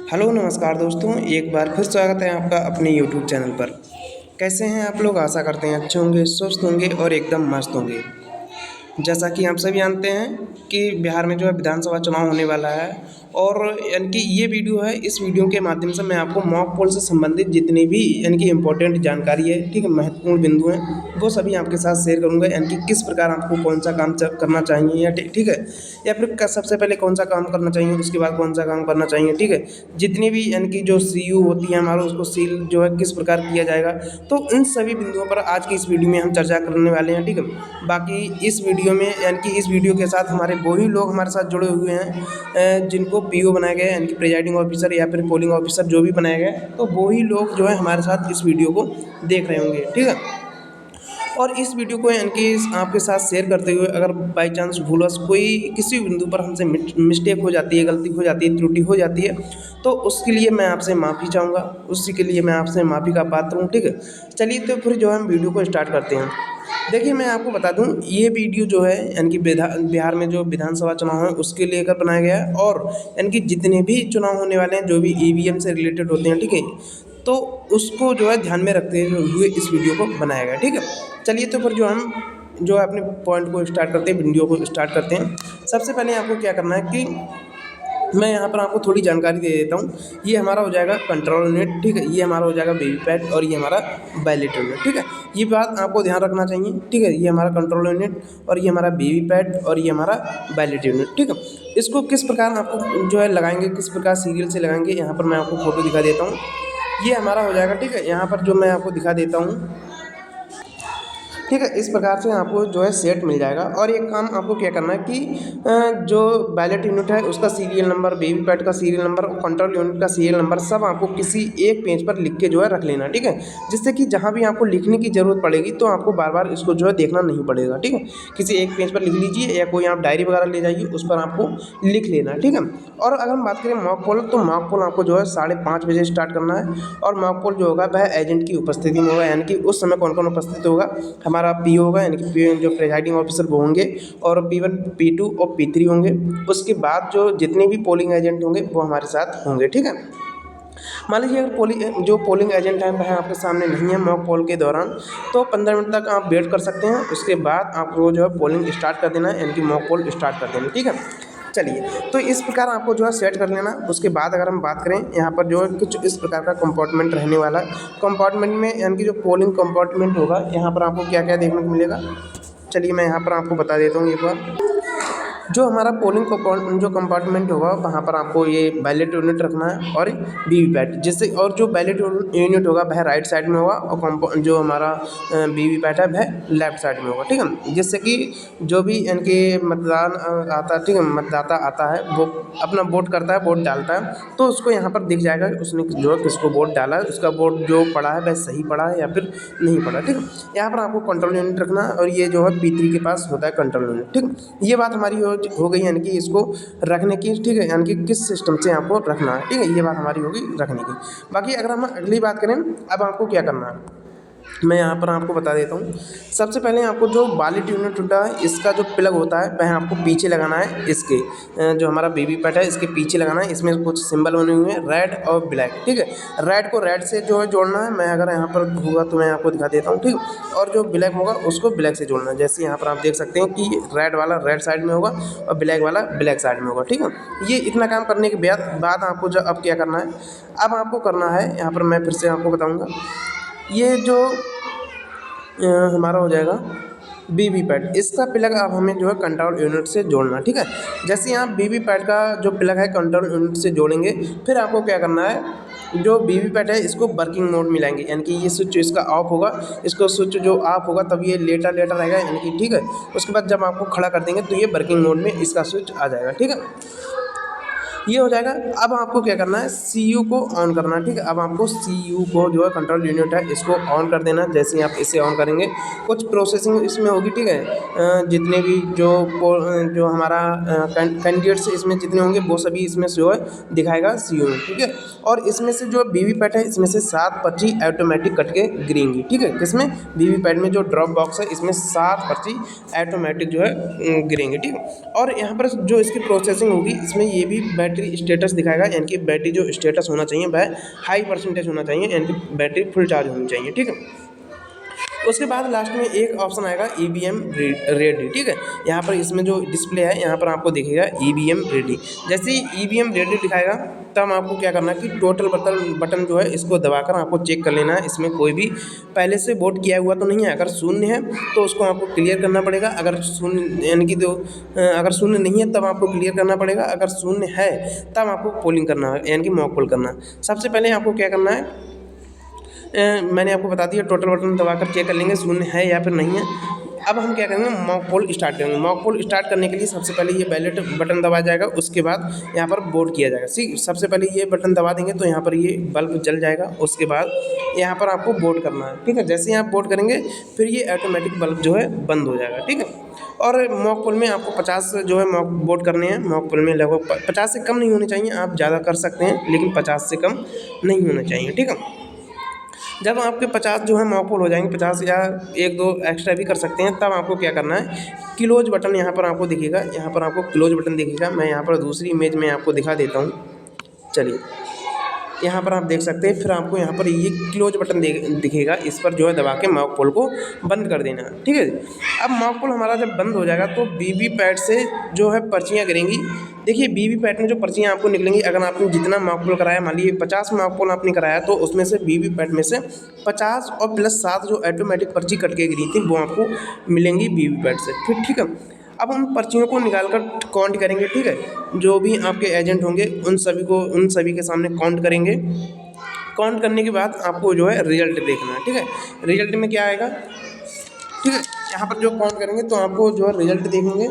Hello नमस्कार दोस्तों, एक बार फिर स्वागत है आपका अपने यूट्यूब चैनल पर। कैसे हैं आप लोग? आशा करते हैं अच्छे होंगे, स्वस्थ होंगे और एकदम मस्त होंगे। जैसा कि हम सभी जानते हैं कि बिहार में जो है विधानसभा चुनाव होने वाला है और यानी कि ये वीडियो है, इस वीडियो के माध्यम से मैं आपको मॉक पोल से संबंधित जितनी भी यानी कि इम्पोर्टेंट जानकारी है, ठीक है, महत्वपूर्ण बिंदु हैं, वो सभी आपके साथ शेयर करूंगा। यानी कि किस प्रकार आपको कौन सा काम करना चाहिए या ठीक है, या फिर सबसे पहले कौन सा काम करना चाहिए, उसके बाद कौन सा काम करना चाहिए, ठीक है। जितनी भी यानी कि जो सीयू होती है हमारा, उसको सील जो है किस प्रकार किया जाएगा, तो इन सभी बिंदुओं पर आज की इस वीडियो में हम चर्चा करने वाले हैं, ठीक है। बाकी इस वीडियो में यानी कि इस वीडियो के साथ हमारे वही लोग हमारे साथ जुड़े हुए हैं जिनको पीओ बनाया गया है, यानी कि प्रिजाइडिंग ऑफिसर या फिर पोलिंग ऑफिसर जो भी बनाया गया है, तो वही लोग जो है हमारे साथ इस वीडियो को देख रहे होंगे, ठीक है। और इस वीडियो को यानी कि आपके साथ शेयर करते हुए अगर बाई चांस भूलवश कोई किसी बिंदु पर हमसे मिस्टेक हो जाती है, गलती हो जाती है, त्रुटि हो जाती है, तो उसके लिए मैं आपसे माफ़ी चाहूँगा, उसी के लिए मैं आपसे माफ़ी का पात्र हूँ, ठीक है। चलिए तो फिर जो है हम वीडियो को स्टार्ट करते हैं। देखिए, मैं आपको बता दूं, ये वीडियो जो है यानी कि बिहार में जो विधानसभा चुनाव है उसके लेकर बनाया गया है और यानी कि जितने भी चुनाव होने वाले हैं जो भी ईवीएम से रिलेटेड होते हैं, ठीक है, तो उसको जो है ध्यान में रखते हुए इस वीडियो को बनाया गया है, ठीक है। चलिए तो फिर जो हम जो है अपने पॉइंट को स्टार्ट करते हैं, वीडियो को स्टार्ट करते हैं। सबसे पहले आपको क्या करना है कि मैं यहाँ पर आपको थोड़ी जानकारी दे देता हूँ। ये हमारा हो जाएगा कंट्रोल यूनिट, ठीक है, ये हमारा हो जाएगा वीवीपैट और ये हमारा बैलेट यूनिट, ठीक है। ये बात आपको ध्यान रखना चाहिए, ठीक है। ये हमारा कंट्रोल यूनिट और ये हमारा वीवीपैट और ये हमारा बैलेट यूनिट, ठीक है। इसको किस प्रकार आपको जो है लगाएंगे, किस प्रकार सीरियल से लगाएंगे, यहाँ पर मैं आपको फोटो दिखा देता हूँ। ये हमारा हो जाएगा, ठीक है। यहाँ पर जो मैं आपको दिखा देता हूँ, ठीक है, इस प्रकार से आपको जो है सेट मिल जाएगा। और एक काम आपको क्या करना है कि जो बैलेट यूनिट है उसका सीरियल नंबर, वीवीपैट का सीरियल नंबर और कंट्रोल यूनिट का सीरियल नंबर सब आपको किसी एक पेज पर लिख के जो है रख लेना, ठीक है। जिससे कि जहाँ भी आपको लिखने की ज़रूरत पड़ेगी तो आपको बार बार इसको जो है देखना नहीं पड़ेगा, ठीक है। किसी एक पेज पर लिख लीजिए या कोई आप डायरी वगैरह ले जाइए, उस पर आपको लिख लेना है, ठीक है। और अगर हम बात करें मॉक पोल, तो मॉक पोल आपको जो है 5:30 बजे स्टार्ट करना है और मॉक पोल जो होगा वह एजेंट की उपस्थिति में होगा। यानी कि उस समय कौन कौन उपस्थित होगा, हमारा पीओ होगा, यानी कि जो प्रिजाइडिंग ऑफिसर वो होंगे और P1 P2 और P3 होंगे। उसके बाद जो जितने भी पोलिंग एजेंट होंगे वो हमारे साथ होंगे, ठीक है। मान लीजिए अगर जो पोलिंग एजेंट हैं वह आपके सामने नहीं है मॉक पोल के दौरान, तो 15 मिनट तक आप वेट कर सकते हैं। उसके बाद आपको जो है पोलिंग स्टार्ट कर देना है, यानी कि मॉक पोल स्टार्ट कर देना, ठीक है। चलिए, तो इस प्रकार आपको जो है सेट कर लेना। उसके बाद अगर हम बात करें, यहाँ पर जो है कुछ इस प्रकार का कंपार्टमेंट रहने वाला है। कंपार्टमेंट में यानी कि जो पोलिंग कंपार्टमेंट होगा, यहाँ पर आपको क्या क्या देखने को मिलेगा, चलिए मैं यहाँ पर आपको बता देता हूँ एक बार। जो हमारा पोलिंग जो कंपार्टमेंट होगा वहाँ पर आपको ये बैलेट यूनिट रखना है और वीवीपैट, जिससे और जो बैलेट यूनिट होगा वह राइट साइड में होगा और जो हमारा वीवीपैट है वह लेफ्ट साइड में होगा, ठीक है। जिससे कि जो भी यानी कि मतदान आता है, ठीक है, मतदाता आता है वो अपना वोट करता है, वोट डालता है, तो उसको यहाँ पर दिख जाएगा उसने जो है किसको वोट डाला है, उसका वोट जो पड़ा है वह सही पड़ा है या फिर नहीं पड़ा, ठीक है। यहाँ पर आपको कंट्रोल यूनिट रखना है और ये जो है P3 के पास होता है कंट्रोल यूनिट, ठीक है। ये बात हमारी हो गई, यानी कि इसको रखने की, ठीक है, यानी कि किस सिस्टम से आपको रखना है, ठीक है, ये बात हमारी होगी रखने की। बाकी अगर हम अगली बात करें, अब आपको क्या करना है मैं यहाँ पर आपको बता देता हूँ। सबसे पहले आपको जो बैलेट यूनिट होता है इसका जो प्लग होता है वह आपको पीछे लगाना है, इसके जो हमारा वीवीपैट है इसके पीछे लगाना है। इसमें कुछ सिंबल बने हुए हैं रेड और ब्लैक, ठीक है। रेड को रेड से जो है जोड़ना है, मैं अगर यहाँ पर होगा तो मैं आपको दिखा देता हूँ, ठीक है। और जो ब्लैक होगा उसको ब्लैक से जोड़ना है। जैसे यहाँ पर आप देख सकते हैं कि रेड वाला रेड साइड में होगा और ब्लैक वाला ब्लैक साइड में होगा, ठीक है। ये इतना काम करने के बाद आपको जो अब क्या करना है, अब आपको करना है, यहाँ पर मैं फिर से आपको बताऊँगा, ये जो हमारा हो जाएगा वीवीपैट, इसका प्लग अब हमें जो है कंट्रोल यूनिट से जोड़ना, ठीक है। जैसे यहाँ वीवीपैट का जो प्लग है कंट्रोल यूनिट से जोड़ेंगे, फिर आपको क्या करना है, जो वीवीपैट है इसको वर्किंग मोड में लाएंगे, यानी कि ये स्विच इसका ऑफ होगा, इसको स्विच जो ऑफ होगा तब ये लेटा रहेगा, यानी कि ठीक है। उसके बाद जब आपको खड़ा कर देंगे तो ये वर्किंग मोड में इसका स्विच आ जाएगा, ठीक है। ये हो जाएगा। अब आपको क्या करना है, सीयू को ऑन करना है, ठीक है। अब आपको सीयू को जो है कंट्रोल यूनिट है इसको ऑन कर देना है। जैसे ही आप इसे ऑन करेंगे कुछ प्रोसेसिंग इसमें होगी, ठीक है। जितने भी जो हमारा कैंडिडेट्स इसमें जितने होंगे वो सभी इसमें जो है दिखाएगा सीयू में, ठीक है। और इसमें से जो वीवीपैट है इसमें से 7 पर्ची ऑटोमेटिक कट के गिरेंगी, ठीक है। किसमें, वीवीपैट में जो ड्रॉप बॉक्स है इसमें 7 पर्ची ऑटोमेटिक जो है गिरेंगे, ठीक है। और यहाँ पर जो इसकी प्रोसेसिंग होगी इसमें ये भी बैटरी स्टेटस दिखाएगा, यानी कि बैटरी जो स्टेटस होना चाहिए वह हाई परसेंटेज होना चाहिए, यानी कि बैटरी फुल चार्ज होनी चाहिए। ठीक है। उसके बाद लास्ट में एक ऑप्शन आएगा EVM रेडी। ठीक है, यहाँ पर इसमें जो डिस्प्ले है यहाँ पर आपको दिखेगा EVM रेडी। जैसे ही EVM रेडी दिखाएगा तब आपको क्या करना है कि टोटल बटन जो है इसको दबाकर आपको चेक कर लेना है, इसमें कोई भी पहले से वोट किया हुआ तो नहीं है। अगर शून्य है तो उसको आपको क्लियर करना पड़ेगा, अगर शून्य यानी कि अगर शून्य नहीं है तब आपको क्लियर करना पड़ेगा, अगर शून्य है तब आपको पोलिंग करना है, यानी कि मॉक पोल करना है। सबसे पहले आपको क्या करना है, मैंने आपको बता दिया, टोटल बटन दबाकर चेक कर लेंगे शून्य है या फिर नहीं है। अब हम क्या करेंगे, मॉक पोल स्टार्ट करेंगे। मॉक पोल स्टार्ट करने के लिए सबसे पहले ये बैलेट बटन दबाया जाएगा, उसके बाद यहाँ पर वोट किया जाएगा। ठीक, सबसे पहले ये बटन दबा देंगे तो यहाँ पर ये बल्ब जल जाएगा, उसके बाद यहाँ पर आपको वोट करना है। ठीक है, जैसे ही आप वोट करेंगे फिर ये ऑटोमेटिक बल्ब जो है बंद हो जाएगा। ठीक है, और मॉक पोल में आपको 50 जो है मॉक वोट करने हैं। मॉक पोल में लगभग 50 से कम नहीं होने चाहिए, आप ज़्यादा कर सकते हैं लेकिन 50 से कम नहीं होना चाहिए। ठीक है, जब आपके 50 जो है मॉक पोल हो जाएंगे, 50 या 1-2 एक्स्ट्रा भी कर सकते हैं, तब आपको क्या करना है, क्लोज बटन यहाँ पर आपको दिखेगा, यहाँ पर आपको क्लोज बटन दिखेगा। मैं यहाँ पर दूसरी इमेज में आपको दिखा देता हूँ। चलिए, यहाँ पर आप देख सकते हैं, फिर आपको यहाँ पर ये क्लोज बटन दिखेगा, इस पर जो है दबा के मॉक पोल को बंद कर देना है। ठीक है, अब मॉक पोल हमारा जब बंद हो जाएगा तो वीवीपैट से जो है पर्चियाँ गिरेंगी। देखिए, वीवीपैट में जो पर्चियाँ आपको निकलेंगी, अगर आपने जितना मॉक पोल कराया, मान लीजिए 50 मॉक पोल आपने कराया, तो उसमें से वीवीपैट में से 50 और प्लस 7 जो ऑटोमेटिक पर्ची कट के गिरी थी वो आपको मिलेंगी वीवीपैट से। फिर ठीक है, अब उन पर्चियों को निकाल कर काउंट करेंगे। ठीक है, जो भी आपके एजेंट होंगे उन सभी के सामने काउंट करेंगे। काउंट करने के बाद आपको जो है रिजल्ट देखना है। ठीक है, रिजल्ट में क्या आएगा, ठीक है, यहाँ पर जो काउंट करेंगे तो आपको जो है रिजल्ट देखेंगे।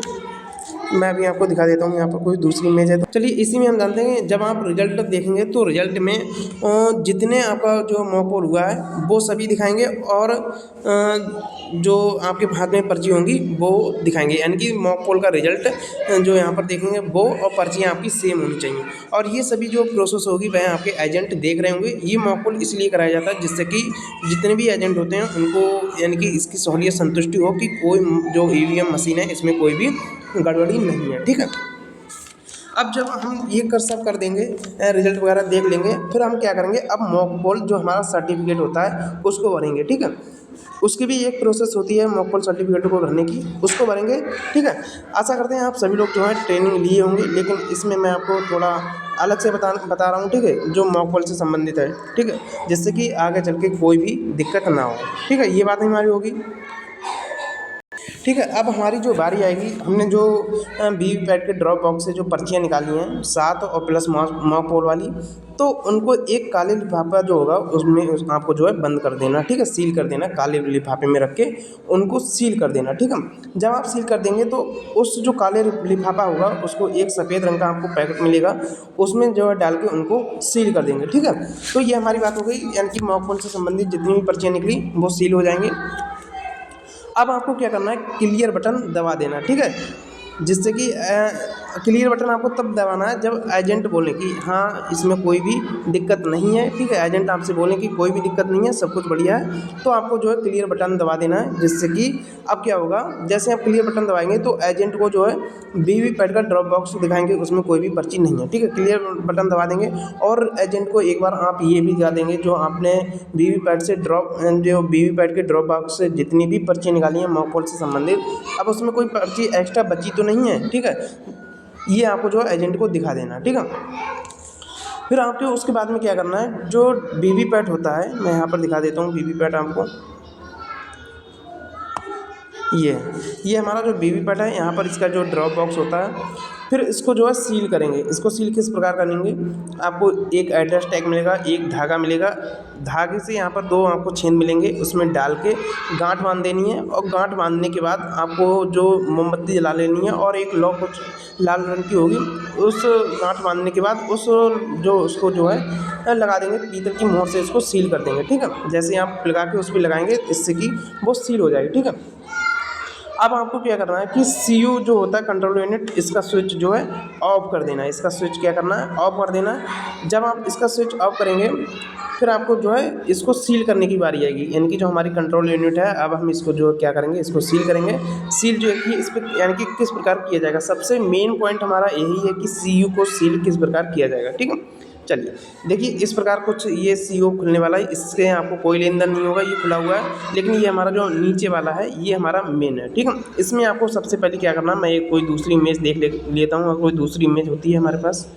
मैं अभी आपको दिखा देता हूँ, यहाँ पर कोई दूसरी इमेज है। तो चलिए, इसी में हम जानते हैं जब आप रिजल्ट देखेंगे तो रिजल्ट में जितने आपका जो मॉक पोल हुआ है वो सभी दिखाएंगे, और जो आपके हाथ में पर्ची होंगी वो दिखाएंगे, यानी कि मॉक पोल का रिजल्ट जो यहाँ पर देखेंगे वो और पर्चियाँ आपकी सेम होनी चाहिए। और ये सभी जो प्रोसेस होगी वह आपके एजेंट देख रहे होंगे। ये मॉक पोल इसलिए कराया जाता है जिससे कि जितने भी एजेंट होते हैं उनको यानी कि इसकी सहूलियत संतुष्टि हो कि कोई जो EVM मशीन है इसमें कोई भी गड़बड़ी नहीं है। ठीक है, अब जब हम ये सब कर देंगे, रिजल्ट वगैरह देख लेंगे, फिर हम क्या करेंगे, अब मॉक पोल जो हमारा सर्टिफिकेट होता है उसको भरेंगे। ठीक है, उसकी भी एक प्रोसेस होती है मॉक पोल सर्टिफिकेट को भरने की, उसको भरेंगे। ठीक है, आशा करते हैं आप सभी लोग जो है ट्रेनिंग लिए होंगे, लेकिन इसमें मैं आपको थोड़ा अलग से बता रहा हूँ। ठीक है, जो मॉक पोल से संबंधित है। ठीक है, जिससे कि आगे चल के कोई भी दिक्कत ना हो। ठीक है, ये बात हमारी होगी। ठीक है, अब हमारी जो बारी आएगी, हमने जो वीवीपैट के ड्रॉप बॉक्स से जो पर्चियाँ निकाली हैं 7 और प्लस मॉक पोल वाली, तो उनको एक काले लिफाफा जो होगा उसमें आपको जो है बंद कर देना। ठीक है, सील कर देना, काले लिफाफे में रख के उनको सील कर देना। ठीक है, जब आप सील कर देंगे तो उस जो काले लिफाफा होगा उसको एक सफ़ेद रंग का आपको पैकेट मिलेगा, उसमें जो है डाल के उनको सील कर देंगे। ठीक है, तो ये हमारी बात हो गई, यानी कि मॉक पोल से संबंधित जितनी भी पर्चियाँ निकली वो सील हो जाएंगी। अब आपको क्या करना है, क्लियर बटन दबा देना। ठीक है, जिससे कि क्लियर बटन आपको तब दबाना है जब एजेंट बोले कि हाँ इसमें कोई भी दिक्कत नहीं है। ठीक है, एजेंट आपसे बोले कि कोई भी दिक्कत नहीं है, सब कुछ बढ़िया है, तो आपको जो है क्लियर बटन दबा देना है। जिससे कि अब क्या होगा, जैसे आप क्लियर बटन दबाएंगे तो एजेंट को जो है वीवीपैट का ड्रॉप बॉक्स दिखाएंगे, उसमें कोई भी पर्ची नहीं है। ठीक है, क्लियर बटन दबा देंगे, और एजेंट को एक बार आप ये भी दिखा देंगे जो आपने वीवीपैट के ड्रॉप बॉक्स से जितनी भी पर्ची निकाली हैं मॉक पोल से संबंधित, अब उसमें कोई पर्ची एक्स्ट्रा बची तो नहीं है। ठीक है, ये आपको जो है एजेंट को दिखा देना। ठीक है, फिर आपको उसके बाद में क्या करना है, जो वीवीपैट होता है मैं यहाँ पर दिखा देता हूँ। वीवीपैट आपको ये हमारा जो वीवीपैट है, यहाँ पर इसका जो ड्रॉप बॉक्स होता है, फिर इसको जो है सील करेंगे। इसको सील किस प्रकार करेंगे, आपको एक एड्रेस टैग मिलेगा, एक धागा मिलेगा, धागे से यहाँ पर 2 आपको छेद मिलेंगे, उसमें डाल के गांठ बांध देनी है, और गांठ बांधने के बाद आपको जो मोमबत्ती जला लेनी है, और एक लॉक कुछ लाल रंग की होगी, उस गांठ बांधने के बाद उसको जो है लगा देंगे, पीतल की मोहर से इसको सील कर देंगे। ठीक है, जैसे आप लगा के उस पर लगाएंगे इससे कि वो सील हो जाएगी। ठीक है, अब आपको क्या करना है कि CU जो होता है कंट्रोल यूनिट, इसका स्विच जो है ऑफ कर देना है। इसका स्विच क्या करना है, ऑफ कर देना है। जब आप इसका स्विच ऑफ करेंगे फिर आपको जो है इसको सील करने की बारी आएगी, यानी कि जो हमारी कंट्रोल यूनिट है, अब हम इसको जो क्या करेंगे, इसको सील करेंगे। सील जो है कि इस पर यानी कि किस प्रकार किया जाएगा, सबसे मेन पॉइंट हमारा यही है कि सीयू को सील किस प्रकार किया जाएगा। ठीक है, चलिए देखिए इस प्रकार कुछ ये सीओ खुलने वाला है, इससे आपको कोई लेन देन नहीं होगा, ये खुला हुआ है। लेकिन ये हमारा जो नीचे वाला है ये हमारा मेन है। ठीक है, इसमें आपको सबसे पहले क्या करना है, मैं एक कोई दूसरी इमेज देख लेता हूँ, और कोई दूसरी इमेज होती है हमारे पास।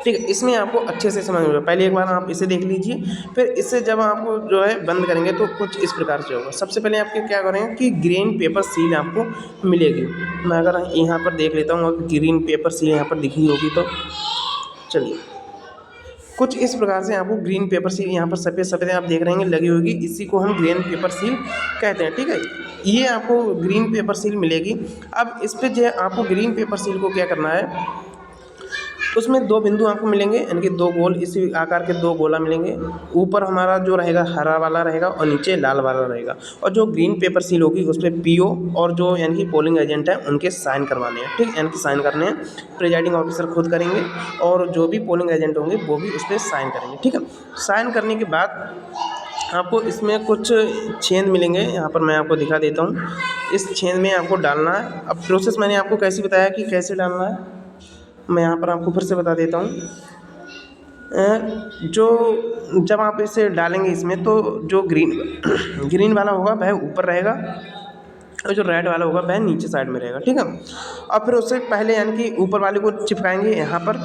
ठीक है, इसमें आपको अच्छे से समझ में, पहले एक बार आप इसे देख लीजिए, फिर इससे जब आपको जो है बंद करेंगे तो कुछ इस प्रकार से होगा। सबसे पहले आपके क्या करेंगे कि ग्रीन पेपर सील आपको मिलेगी। मैं अगर यहाँ पर देख लेता हूँ, ग्रीन पेपर सील यहाँ पर दिखी होगी तो चलिए कुछ इस प्रकार से आपको ग्रीन पेपर सील यहाँ पर सफ़ेद सफ़ेद आप देख रहे हैं लगी होगी, इसी को हम ग्रीन पेपर सील कहते हैं। ठीक है, ये आपको ग्रीन पेपर सील मिलेगी। अब इस पर जो आपको ग्रीन पेपर सील को क्या करना है, उसमें दो बिंदु आपको मिलेंगे, यानी कि दो गोल, इसी आकार के दो गोला मिलेंगे। ऊपर हमारा जो रहेगा हरा वाला रहेगा और नीचे लाल वाला रहेगा, और जो ग्रीन पेपर सील होगी उस पर पीओ और जो यानी कि पोलिंग एजेंट है उनके साइन करवाने हैं। ठीक, यानी कि साइन करने हैं, प्रिजाइडिंग ऑफिसर खुद करेंगे और जो भी पोलिंग एजेंट होंगे वो भी उस पर साइन करेंगे। ठीक है, साइन करने के बाद आपको इसमें कुछ छेद मिलेंगे, यहाँ पर मैं आपको दिखा देता हूँ। इस छेद में आपको डालना है। अब प्रोसेस मैंने आपको कैसे बताया कि कैसे डालना है, मैं यहाँ पर आपको फिर से बता देता हूँ। जो जब आप इसे डालेंगे इसमें, तो जो ग्रीन वाला होगा वह ऊपर रहेगा और जो रेड वाला होगा वह नीचे साइड में रहेगा। ठीक है, और फिर उससे पहले यानी कि ऊपर वाले को चिपकाएंगे यहाँ पर,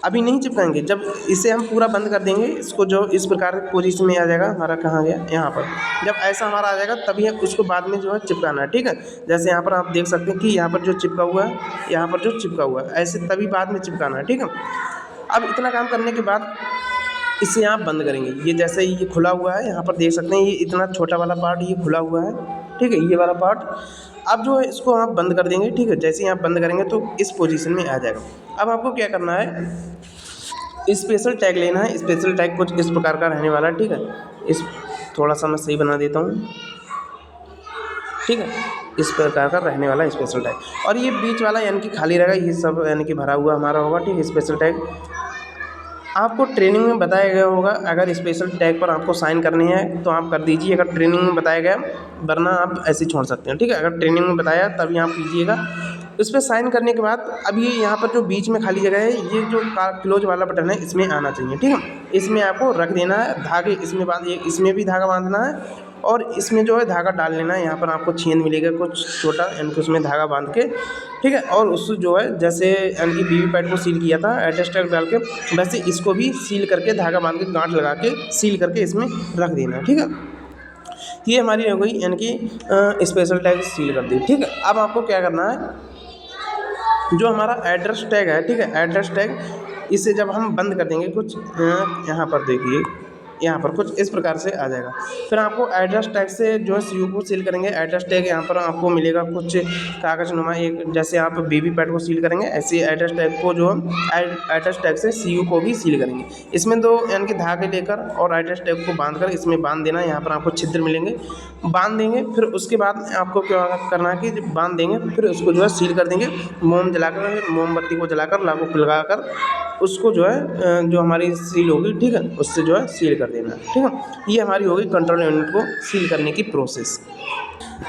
अभी नहीं चिपकाएंगे, जब इसे हम पूरा बंद कर देंगे, इसको जो इस प्रकार पोजीशन में आ जाएगा, हमारा कहाँ गया, यहाँ पर, जब ऐसा हमारा आ जाएगा तभी हम उसको बाद में जो है चिपकाना है। ठीक है, जैसे यहाँ पर आप देख सकते हैं कि यहाँ पर जो चिपका हुआ है, यहाँ पर जो चिपका हुआ है, ऐसे तभी बाद में चिपकाना है। ठीक है, अब इतना काम करने के बाद इसे आप बंद करेंगे। ये जैसे ये खुला हुआ है, यहाँ पर देख सकते हैं, ये इतना छोटा वाला पार्ट ये खुला हुआ है। ठीक है, ये वाला पार्ट अब जो है इसको आप बंद कर देंगे। ठीक है, जैसे ही आप बंद करेंगे तो इस पोजीशन में आ जाएगा। अब आपको क्या करना है, स्पेशल टैग लेना है। स्पेशल टैग कुछ इस प्रकार का रहने वाला है। ठीक है, इस थोड़ा सा मैं सही बना देता हूँ। ठीक है, इस प्रकार का रहने वाला स्पेशल टैग, और ये बीच वाला यानी कि खाली रहेगा, ये सब यानी कि भरा हुआ हमारा होगा। ठीक है, स्पेशल टैग आपको ट्रेनिंग में बताया गया होगा, अगर स्पेशल टैग पर आपको साइन करने हैं तो आप कर दीजिए, अगर ट्रेनिंग में बताया गया, वरना आप ऐसे छोड़ सकते हैं। ठीक है, अगर ट्रेनिंग में बताया तभी आप कीजिएगा। इस पर साइन करने के बाद अब ये यहाँ पर जो बीच में खाली जगह है, ये जो क्लोज वाला बटन है इसमें आना चाहिए। ठीक है, इसमें आपको रख देना है धागे, इसमें भी धागा बांधना है, और इसमें जो है धागा डाल लेना है। यहाँ पर आपको छेद मिलेगा कुछ छोटा, यानी कि उसमें धागा बांध के, ठीक है, और उससे जो है जैसे यानी कि वीवीपैट को सील किया था एड्रेस टैग डाल के, वैसे इसको भी सील करके धागा बांध के गांठ लगा के सील करके इसमें रख देना। ठीक है, ये हमारी हो गई यानी कि स्पेशल टैग सील कर दी। ठीक है, अब आपको क्या करना है, जो हमारा एड्रेस टैग है, ठीक है, एड्रेस टैग इसे जब हम बंद कर देंगे, कुछ यहाँ पर देखिए, यहाँ पर कुछ इस प्रकार से आ जाएगा। फिर आपको एड्रेस टैग से जो है सीयू को सील करेंगे। एड्रेस टैग यहाँ पर आपको मिलेगा कुछ कागज नुमा, एक जैसे आप वीवीपैट को सील करेंगे ऐसे एड्रेस टैग को जो एड्रेस टैग से सीयू को भी सील करेंगे। इसमें दो यानी कि धागे लेकर और एड्रेस टैग को बांध कर इसमें बांध देना। यहाँ पर आपको छिद्र मिलेंगे, बांध देंगे। फिर उसके बाद आपको क्या करना है कि बांध देंगे, फिर उसको जो है सील कर देंगे। मोम जलाकर, मोमबत्ती को जलाकर, लागू लगाकर उसको जो है जो हमारी सील होगी, ठीक है, उससे जो है सील कर देना। ठीक है, ये हमारी होगी कंट्रोल यूनिट को सील करने की प्रोसेस।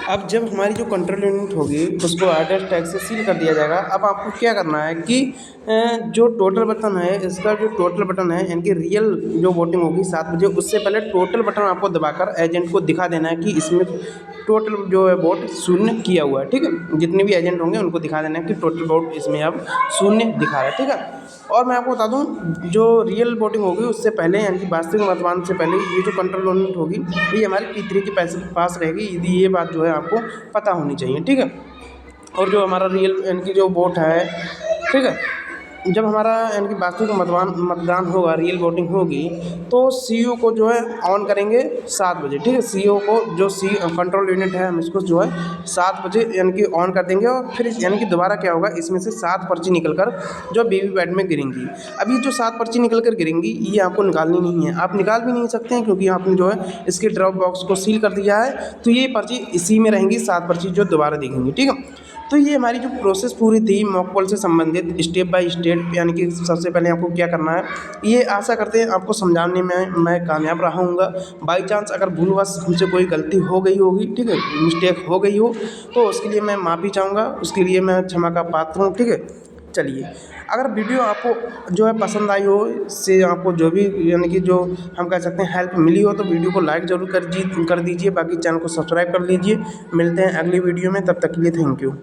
अब जब हमारी जो कंट्रोल यूनिट होगी उसको एड्रेस टैग से सील कर दिया जाएगा। अब आपको क्या करना है कि जो टोटल बटन है, इसका जो टोटल बटन है यानी कि रियल जो वोटिंग होगी 7 बजे, उससे पहले टोटल बटन आपको दबाकर एजेंट को दिखा देना है कि इसमें टोटल जो है वोट शून्य किया हुआ है। ठीक है, जितने भी एजेंट होंगे उनको दिखा देना है कि टोटल वोट इसमें अब शून्य दिखा रहा है। ठीक है, और मैं आपको बता दूं, जो रियल वोटिंग होगी उससे पहले यानी कि वास्तविक मतदान से पहले ये जो कंट्रोल यूनिट होगी ये हमारी P3 के पास रहेगी। यदि ये बात जो है आपको पता होनी चाहिए। ठीक है, और जो हमारा रियल यानी कि जो वोट है, ठीक है, जब हमारा यानी कि वास्तविक मतदान होगा, रियल वोटिंग होगी, तो सीयू को जो है ऑन करेंगे 7 बजे। ठीक है, सीयू को जो कंट्रोल यूनिट है हम इसको जो है 7 बजे यानी कि ऑन कर देंगे। और फिर यानी कि दोबारा क्या होगा, इसमें से 7 पर्ची निकलकर जो वीवीपैट में गिरेंगी। अभी जो 7 पर्ची निकल कर गिरेंगी ये आपको निकालनी नहीं है, आप निकाल भी नहीं सकते हैं क्योंकि आपने जो है इसके ड्रॉप बॉक्स को सील कर दिया है। तो ये पर्ची इसी में रहेंगी, 7 पर्ची जो दोबारा दिखेंगी। ठीक है, तो ये हमारी जो प्रोसेस पूरी थी मॉक पोल से संबंधित स्टेप बाय स्टेप, यानी कि सबसे पहले आपको क्या करना है, ये आशा करते हैं आपको समझाने में मैं कामयाब रहा हूँगा। बाई चांस अगर भूलवश हमसे कोई गलती हो गई होगी, ठीक है, मिस्टेक हो गई हो, तो उसके लिए मैं माफ़ी चाहूँगा, उसके लिए मैं क्षमा का पात्र हूँ, ठीक है। चलिए, अगर वीडियो आपको जो है पसंद आई हो, इससे आपको जो भी यानी कि जो हम कह सकते हैं हेल्प मिली हो, तो वीडियो को लाइक ज़रूर कर दीजिए, बाकी चैनल को सब्सक्राइब कर लीजिए। मिलते हैं अगली वीडियो में, तब तक के लिए थैंक यू।